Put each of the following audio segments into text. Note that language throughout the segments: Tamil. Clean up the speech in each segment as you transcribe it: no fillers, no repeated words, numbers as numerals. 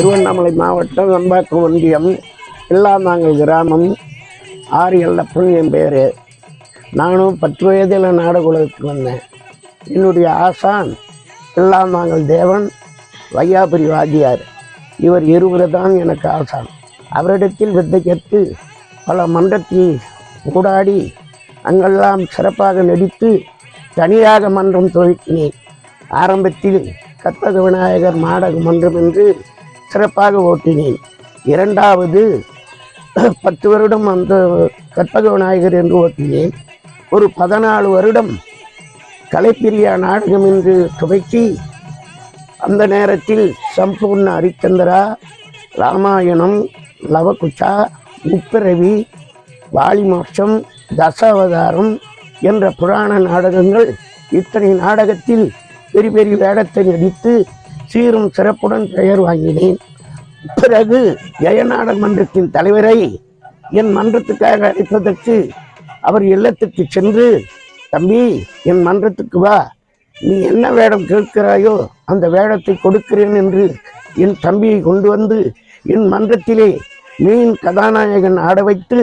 திருவண்ணாமலை மாவட்டம் வெம்பாக்கம் ஒன்றியம் இல்லாமாங்கல் கிராமம் ஆர் எல்லப்பன் என் பேர். நானும் 10 வயதில் நாடகுலத்துக்கு வந்தேன். என்னுடைய ஆசான் இல்லாமாங்கல் தேவன், வையாபுரி வாத்தியார். இவர் இருவர் தான் எனக்கு ஆசான். அவரிடத்தில் வித்தை கற்று பல மன்றத்தில் ஊடாடி அங்கெல்லாம் சிறப்பாக நடித்து தனியாக மன்றம் துவக்கினேன். ஆரம்பத்தில் கற்பக விநாயகர் நாடக மன்றம் என்று சிறப்பாக ஓட்டினேன். இரண்டாவது 10 வருடம் அந்த கற்பக விநாயகர் என்று ஓட்டினேன். ஒரு 14 வருடம் கலைப்பிரியா நாடகம் என்று துவக்கி அந்த நேரத்தில் சம்பூர்ண ஹரிச்சந்திரா, ராமாயணம், லவகுச்சா, முப்பிரவி, வாலிமோட்சம், தசாவதாரம் என்ற புராண நாடகங்கள், இத்தனை நாடகத்தில் பெரிய பெரிய வேடத்தை நடித்து சீரும் சிறப்புடன் பெயர் வாங்கினேன். பிறகு ஜெயநாடக மன்றத்தின் தலைவரை என் மன்றத்துக்காக அழைப்பதற்கு அவர் இல்லத்துக்கு சென்று, தம்பி என் மன்றத்துக்கு வா, நீ என்ன வேடம் கேட்கிறாயோ அந்த வேடத்தை கொடுக்கிறேன் என்று என் தம்பியை கொண்டு வந்து என் மன்றத்திலே மீன் கதாநாயகன் ஆட வைத்து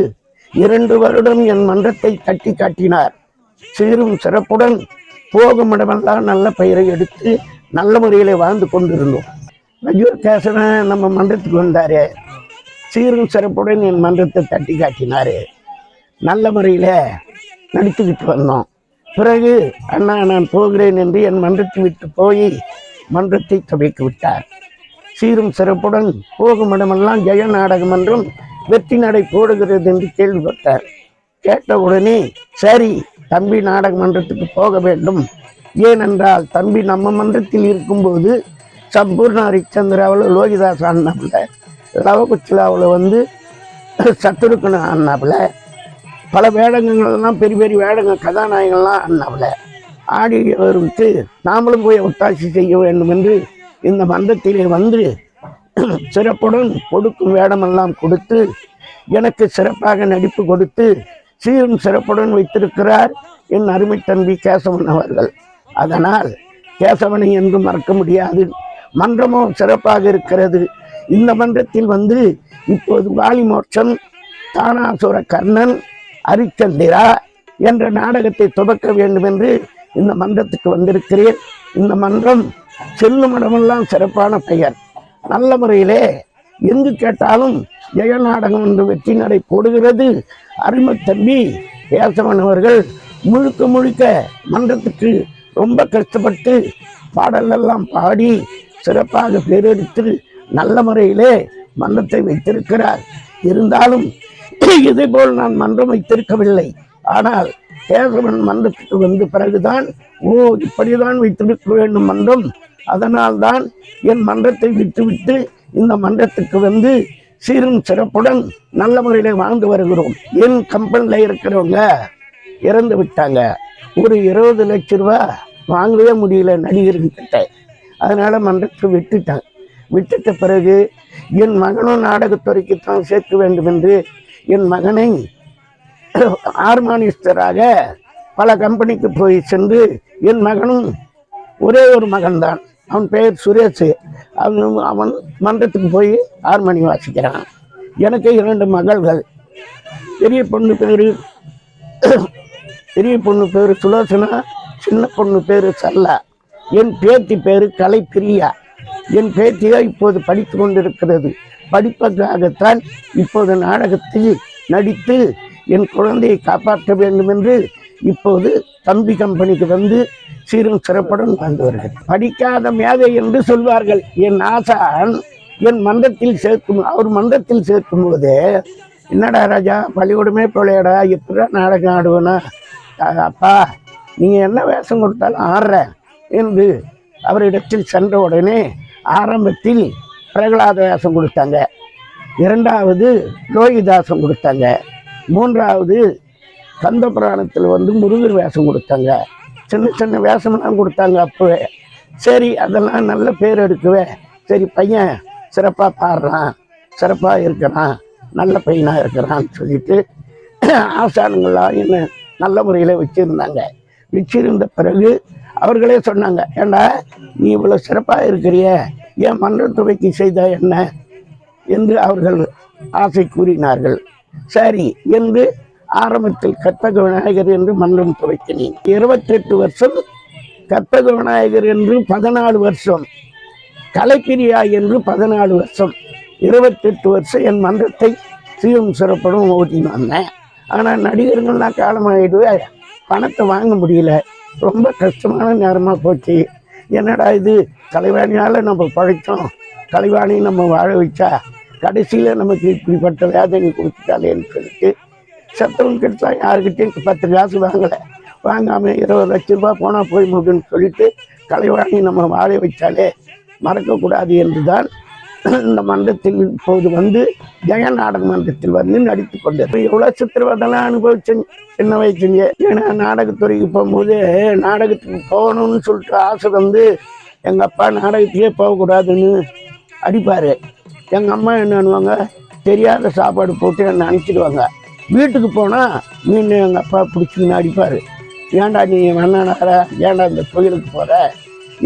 2 வருடம் என் மன்றத்தை தட்டி காட்டினார். சீரும் சிறப்புடன் போகும் இடமெல்லாம் நல்ல பெயரை எடுத்து நல்ல முறையில் வாழ்ந்து கொண்டிருந்தோம். மயூர் கேசவன் நம்ம மன்றத்துக்கு வந்தார். சீரும் சிறப்புடன் என் மன்றத்தை தட்டி காட்டினார். நல்ல முறையில் நடித்துக்கிட்டு வந்தோம். பிறகு அண்ணா நான் போகிறேன் என்று என் மன்றத்தை விட்டு போய் மன்றத்தை துவக்கி விட்டார். சீரும் சிறப்புடன் போகும் இடமெல்லாம் ஜெய நாடக மன்றம் வெற்றி நடை போடுகிறது என்று கேள்விப்பட்டார். கேட்ட உடனே சரி தம்பி நாடக மன்றத்துக்கு போக வேண்டும். ஏனென்றால் தம்பி நம்ம மன்றத்தில் இருக்கும்போது சம்பூர்ண ஹரிச்சந்திராவில் லோகிதாஸ் ஆடினாப்புல, லவகுச்சிலாவில் வந்து சத்துருக்கணும் ஆடினாப்புல, பல வேடங்கள்லாம் பெரிய பெரிய வேடங்கள் கதாநாயகங்கள்லாம் ஆடினாப்புல. ஆடியவருக்கு நாமளும் போய் ஒத்தாட்சி செய்ய வேண்டும் என்று இந்த மன்றத்திலே வந்து சிறப்புடன் கொடுக்கும் வேடமெல்லாம் கொடுத்து எனக்கு சிறப்பாக நடிப்பு கொடுத்து சீரும் சிறப்புடன் வைத்திருக்கிறார் என் அருமை தம்பி கேசவன் அவர்கள். அதனால் கேசவனை என்றும் மறக்க முடியாது. மன்றமும் சிறப்பாக இருக்கிறது. இந்த மன்றத்தில் வந்து இப்போது வாலிமோட்சம், தானாசுர கர்ணன், ஹரிச்சந்திரா என்ற நாடகத்தை துவக்க வேண்டும் என்று இந்த மன்றத்துக்கு வந்திருக்கிறேன். இந்த மன்றம் செல்லும் இடமெல்லாம் சிறப்பான பெயர். நல்ல முறையிலே எங்கு கேட்டாலும் ஜெய நாடகம் என்று வெற்றி நடை போடுகிறது. அருமை தம்பி கேசவன் அவர்கள் முழுக்க முழுக்க மன்றத்துக்கு ரொம்ப கஷ்டப்பட்டு பாடலெல்லாம் பாடி சிறப்பாக பேரெடுத்து நல்ல முறையிலே மன்றத்தை வைத்திருக்கிறார். இருந்தாலும் இதே போல் நான் மன்றம் வைத்திருக்கவில்லை. ஆனால் கேசவன் மன்றத்துக்கு வந்த பிறகுதான் இப்படிதான் வைத்திருக்க வேண்டும் மன்றம். அதனால் தான் என் மன்றத்தை விட்டுவிட்டு இந்த மன்றத்துக்கு வந்து சீரும் சிறப்புடன் நல்ல முறையில் வாழ்ந்து வருகிறோம். என் கம்பெனியில் இருக்கிறவங்க இறந்து விட்டாங்க. ஒரு 20 லட்சம் ரூபா வாங்கவே முடியல நடிகர்கிட்ட. அதனால மன்றத்தை விட்டுட்டாங்க. விட்டுட்ட பிறகு என் மகனும் நாடகத்துறைக்குத்தான் சேர்க்க வேண்டும் என்று என் மகனை ஹார்மோனிஸ்டராக பல கம்பெனிக்கு போய் சென்று, என் மகனும் ஒரே ஒரு மகன்தான், அவன் பெயர் சுரேஷ். அவன் மன்றத்துக்கு போய் ஹார்மோனி வாசிக்கிறான். எனக்கு 2 மகள்கள். பெரிய பொண்ணு பேர் சுலோசனா, சின்ன பொண்ணு பேர் சல்லா. என் பேத்தி பேர் கலைப்பிரியா. என் பேத்தியா இப்போது படித்து கொண்டிருக்கிறது. படிப்பதற்காகத்தான் இப்போது நாடகத்தில் நடித்து என் குழந்தையை காப்பாற்ற வேண்டும் என்று இப்போது தம்பி கம்பெனிக்கு வந்து சீரும் சிறப்புடன் வாழ்ந்து வருகிறது. படிக்காத மேதை என்று சொல்வார்கள். என் ஆசான் என் மன்றத்தில் அவர் மன்றத்தில் சேர்க்கும் போது, என்னடா ராஜா பள்ளிக்கூடமே பிள்ளையடா, எப்படா நாடகம் ஆடுவேனா, அப்பா நீங்கள் என்ன வேஷம் கொடுத்தாலும் ஆடுறேன் என்று அவரிடத்தில் சென்ற உடனே ஆரம்பத்தில் பிரகலாத வேஷம் கொடுத்தாங்க, 2வது லோகிதாசம் கொடுத்தாங்க, 3வது கந்த புராணத்தில் வந்து முருகர் வேஷம் கொடுத்தாங்க. சின்ன சின்ன வேஷமெல்லாம் கொடுத்தாங்க அப்போவே. சரி அதெல்லாம் நல்ல பேர் எடுக்கவே, சரி பையன் சிறப்பாக பாடுறான், சிறப்பாக இருக்கிறான், நல்ல பையனாக இருக்கிறான்னு சொல்லிட்டு ஆசானங்களாம் என்ன நல்ல முறையில் வச்சுருந்தாங்க. வச்சிருந்த பிறகு அவர்களே சொன்னாங்க, ஏண்டா நீ இவ்வளோ சிறப்பாக இருக்கிறிய, என் மன்றத்துறைக்கு செய்த என்ன என்று அவர்கள் ஆசை கூறினார்கள். சரி என்று ஆரம்பத்தில் கற்பக விநாயகர் என்று மன்றம் துவக்கினேன். 28 வருஷம் கற்பக விநாயகர் என்று 14 வருஷம், கலைப்பிரியா என்று 14 வருஷம், 28 வருஷம் என் மன்றத்தை சீரும் சிறப்படும் ஓட்டின்னு வந்தேன். ஆனால் நடிகர்கள்லாம் காலமாகிடுவேன், பணத்தை வாங்க முடியல, ரொம்ப கஷ்டமான நேரமாக போச்சு. என்னடா இது, கலைவாணியால் நம்ம பழைச்சோம், கலைவாணி நம்ம வாழ வச்சா கடைசியில் நமக்கு இப்படிப்பட்ட வேதனை கொடுத்துட்டாலேன்னு சொல்லிட்டு சத்தம் கிடைச்சா யாருக்கிட்டையும் 10 காசு வாங்கலை, வாங்காமல் 20 லட்ச ரூபா போனால் போய் முடியும்னு சொல்லிட்டு கலைவாணி நம்ம வாழ வச்சாலே மறக்கக்கூடாது என்று தான் இந்த மன்றத்தில் இப்போது வந்து ஜெய நாடக மன்றத்தில் வந்து நடித்து கொண்டது. எவ்வளோ சித்திரவதெல்லாம் அனுபவிச்சேன் சின்ன வயசுங்க. ஏன்னா நாடகத்துறைக்கு போகும்போது நாடகத்துக்கு போகணும்னு சொல்லிட்டு ஆசை வந்து எங்கள் அப்பா நாடகத்துக்கே போகக்கூடாதுன்னு அடிப்பார். எங்கள் அம்மா என்ன பண்ணுவாங்க, தெரியாத சாப்பாடு போட்டு என்னை அனுப்பிச்சிடுவாங்க. வீட்டுக்கு போனால் மீன் எங்கள் அப்பா பிடிச்சின்னு அடிப்பார். ஏன்டா நீ வேணானாரா, ஏன்டா இந்த தொழிலுக்கு போகிற,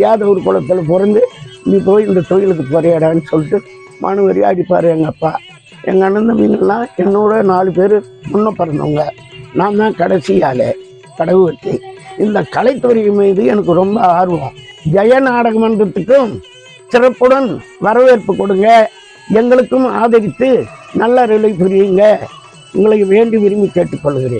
ஏதோ ஒரு குளத்தில் பிறந்து நீ போய் இந்த தொழிலுக்கு போறியாடான்னு சொல்லிட்டு மனுவரியாக அடிப்பார் எங்கள் அப்பா. எங்கள் அண்ணன் தம்பிங்கெல்லாம் என்னோட 4 பேர் முன்ன பிறந்தவங்க, நான் தான் கடைசி ஆள் கடவுட்டி. இந்த கலைத்துறை மீது எனக்கு ரொம்ப ஆர்வம். ஜெய நாடக மன்றத்துக்கும் சிறப்புடன் வரவேற்பு கொடுங்க, எங்களுக்கும் ஆதரித்து நல்ல நிலை புரியுங்க, உங்களை வேண்டி விரும்பி கேட்டுக்கொள்கிறேன்.